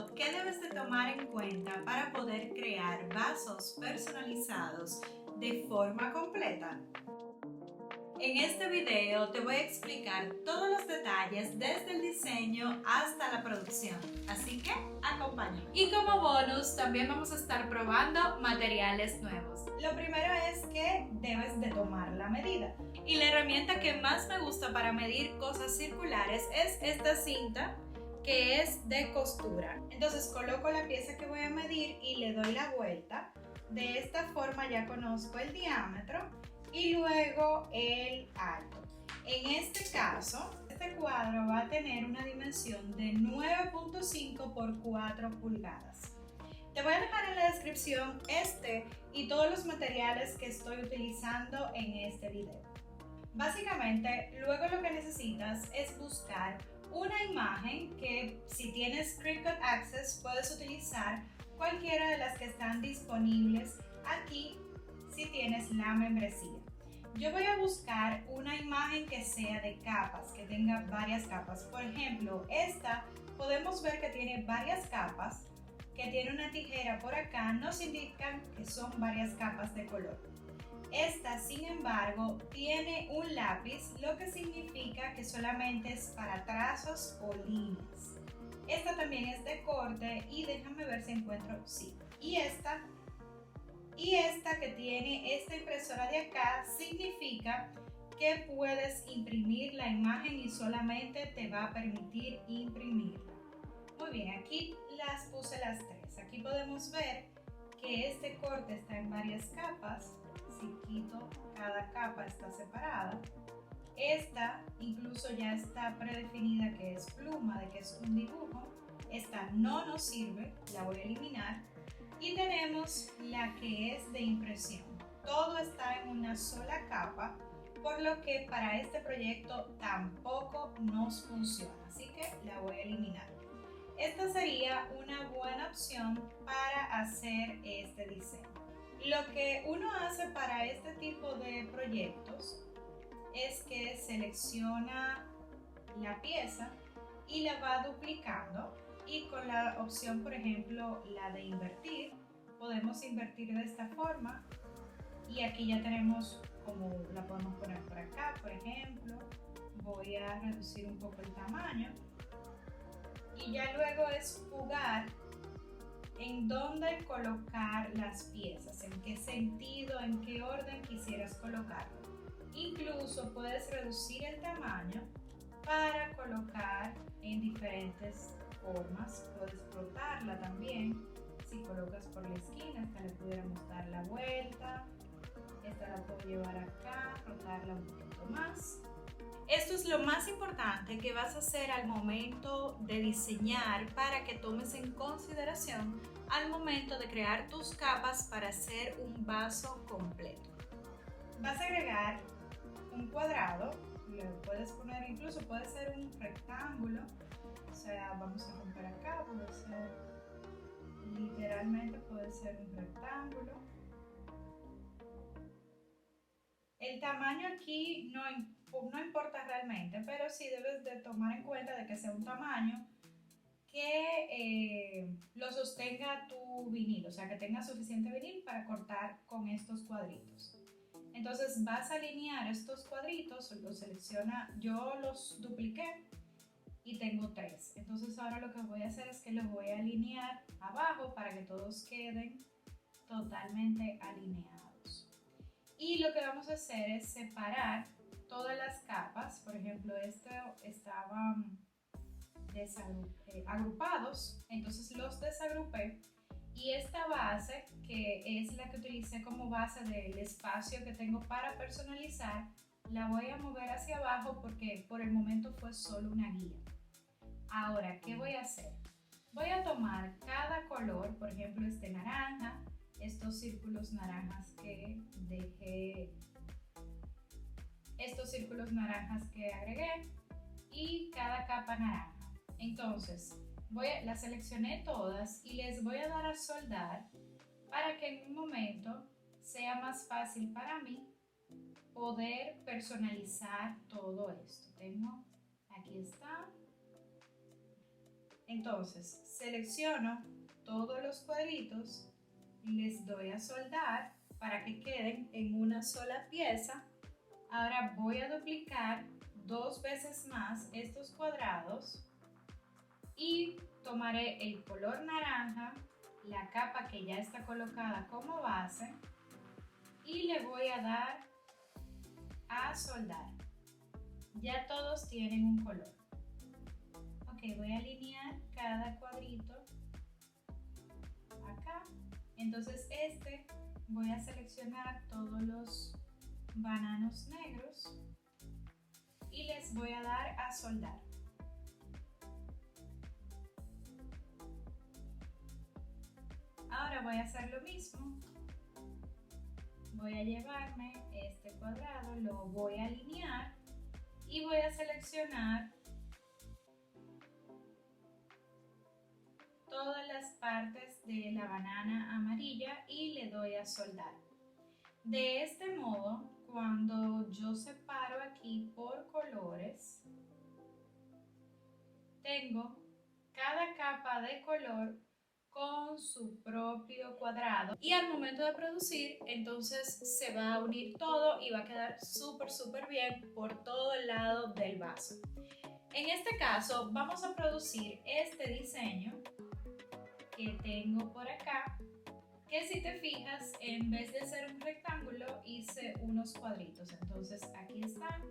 Lo que debes de tomar en cuenta para poder crear vasos personalizados de forma completa. En este video te voy a explicar todos los detalles desde el diseño hasta la producción, así que acompáñame. Y como bonus también vamos a estar probando materiales nuevos. Lo primero es que debes de tomar la medida. Y la herramienta que más me gusta para medir cosas circulares es esta cinta que es de costura. Entonces coloco la pieza que voy a medir y le doy la vuelta. De esta forma ya conozco el diámetro y luego el alto. En este caso, este cuadro va a tener una dimensión de 9.5 por 4 pulgadas. Te voy a dejar en la descripción este y todos los materiales que estoy utilizando en este video. Básicamente, luego lo que necesitas es buscar una imagen que, si tienes Cricut Access, puedes utilizar cualquiera de las que están disponibles aquí si tienes la membresía. Yo voy a buscar una imagen que sea de capas, que tenga varias capas. Por ejemplo, esta podemos ver que tiene varias capas, que tiene una tijera por acá, nos indican que son varias capas de color. Esta, sin embargo, tiene un lápiz, lo que significa que solamente es para trazos o líneas. Esta también es de corte y déjame ver si encuentro, sí. Y esta que tiene esta impresora de acá significa que puedes imprimir la imagen y solamente te va a permitir imprimirla. Muy bien, aquí las puse las tres. Aquí podemos ver que este corte está en varias capas. Si quito cada capa está separada. Esta incluso ya está predefinida que es pluma, de que es un dibujo. Esta no nos sirve, la voy a eliminar. Y tenemos la que es de impresión. Todo está en una sola capa, por lo que para este proyecto tampoco nos funciona, así que la voy a eliminar. Esta sería una buena opción para hacer este diseño. Lo que uno hace para este tipo de proyectos es que selecciona la pieza y la va duplicando, y con la opción, por ejemplo, la de invertir, podemos invertir de esta forma y aquí ya tenemos como la podemos poner por acá. Por ejemplo, voy a reducir un poco el tamaño y ya luego es jugar en dónde colocar las piezas, en qué sentido, en qué orden quisieras colocarlo. Incluso puedes reducir el tamaño para colocar en diferentes formas. Puedes rotarla también. Si colocas por la esquina, esta le pudiéramos dar la vuelta. Esta la puedo llevar acá, rotarla un poquito más. Esto es lo más importante que vas a hacer al momento de diseñar, para que tomes en consideración al momento de crear tus capas para hacer un vaso completo. Vas a agregar un cuadrado, lo puedes poner, incluso puede ser un rectángulo, o sea, vamos a romper acá, puede ser, literalmente puede ser un rectángulo. El tamaño aquí no importa realmente, pero sí debes de tomar en cuenta de que sea un tamaño que lo sostenga tu vinil, o sea, que tenga suficiente vinil para cortar con estos cuadritos. Entonces vas a alinear estos cuadritos, los selecciona, yo los dupliqué y tengo 3. Entonces ahora lo que voy a hacer es que los voy a alinear abajo para que todos queden totalmente alineados. Y lo que vamos a hacer es separar todas las capas. Por ejemplo, estaban agrupados, entonces los desagrupé. Y esta base, que es la que utilicé como base del espacio que tengo para personalizar, la voy a mover hacia abajo porque por el momento fue solo una guía. Ahora, ¿qué voy a hacer? Voy a tomar cada color, por ejemplo este naranja, estos círculos naranjas que dejé, estos círculos naranjas que agregué y cada capa naranja. Entonces, las seleccioné todas y les voy a dar a soldar para que en un momento sea más fácil para mí poder personalizar todo esto. Aquí está. Entonces, selecciono todos los cuadritos, les doy a soldar para que queden en una sola pieza. Ahora voy a duplicar 2 veces más estos cuadrados y tomaré el color naranja, la capa que ya está colocada como base, y le voy a dar a soldar. Ya todos tienen un color. Ok, voy a alinear cada cuadrito acá. Entonces voy a seleccionar todos los bananos negros y les voy a dar a soldar. Ahora voy a hacer lo mismo. Voy a llevarme este cuadrado, lo voy a alinear y voy a seleccionar todas las partes de la banana amarilla y le doy a soldar. De este modo, cuando yo separo aquí por colores, tengo cada capa de color con su propio cuadrado y al momento de producir entonces se va a unir todo y va a quedar súper bien por todo el lado del vaso. En este caso vamos a producir este diseño que tengo por acá, que si te fijas, en vez de ser un rectángulo hice unos cuadritos. Entonces aquí están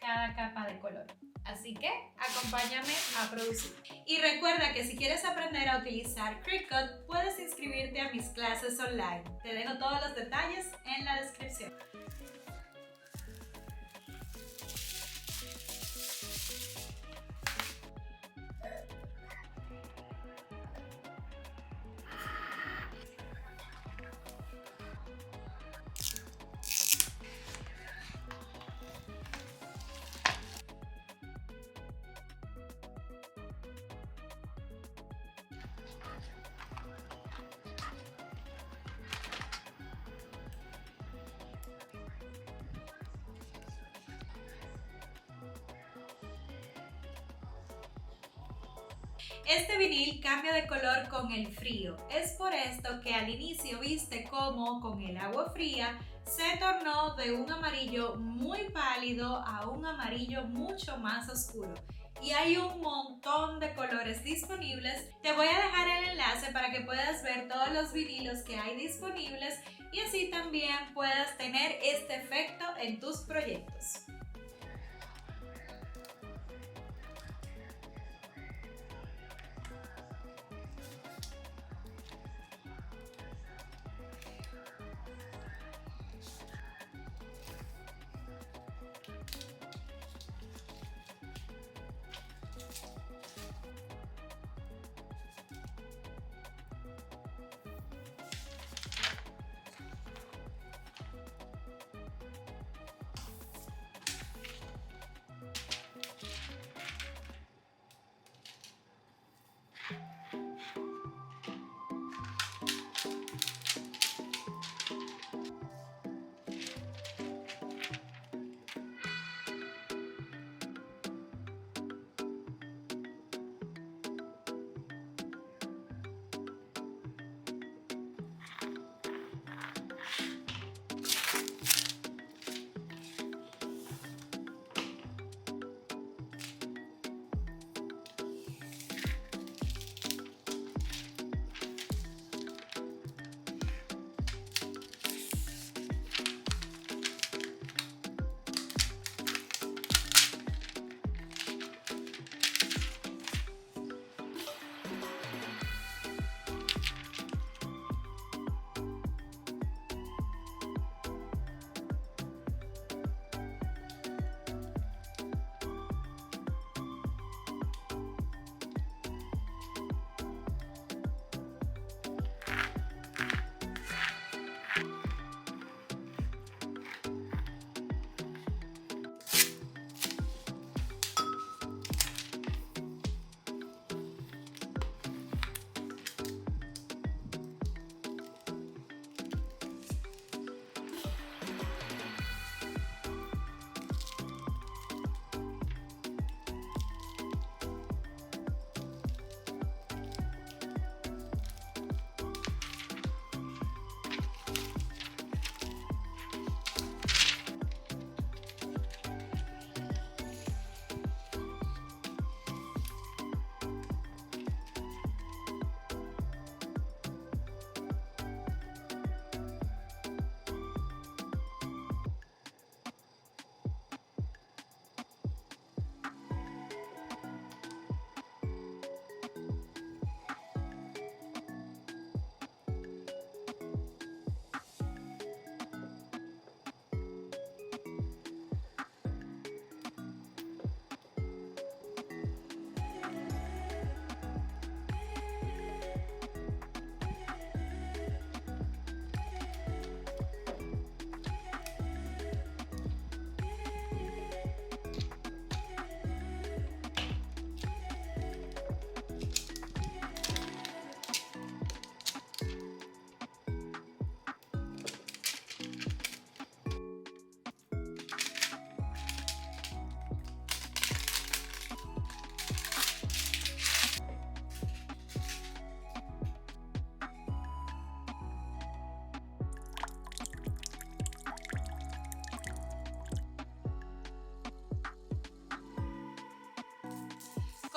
cada capa de color. Así que acompáñame a producir. Y recuerda que si quieres aprender a utilizar Cricut, puedes inscribirte a mis clases online. Te dejo todos los detalles en la descripción. Este vinil cambia de color con el frío. Es por esto que al inicio viste cómo con el agua fría se tornó de un amarillo muy pálido a un amarillo mucho más oscuro. Y hay un montón de colores disponibles. Te voy a dejar el enlace para que puedas ver todos los vinilos que hay disponibles y así también puedas tener este efecto en tus proyectos.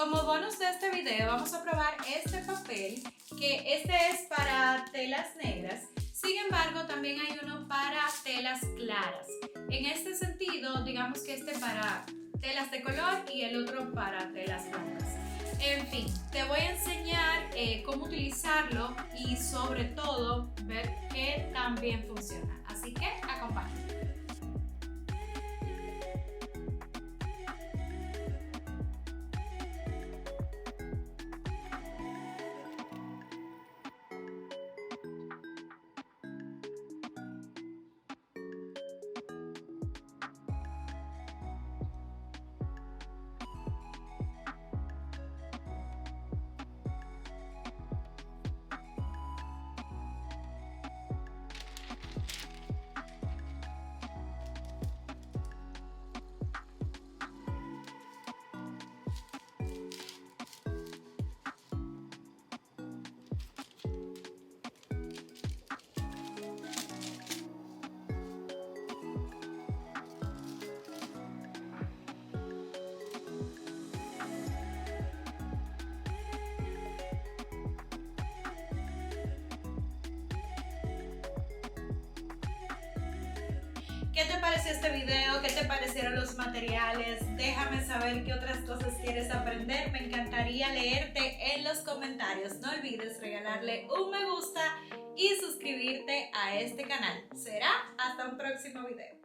Como bonus de este video vamos a probar este papel, que este es para telas negras. Sin embargo, también hay uno para telas claras. En este sentido, digamos que este para telas de color y el otro para telas blancas. En fin, te voy a enseñar cómo utilizarlo y sobre todo ver qué tan bien funciona. Así que acompáñame. ¿Qué te pareció este video? ¿Qué te parecieron los materiales? Déjame saber qué otras cosas quieres aprender. Me encantaría leerte en los comentarios. No olvides regalarle un me gusta y suscribirte a este canal. Será hasta un próximo video.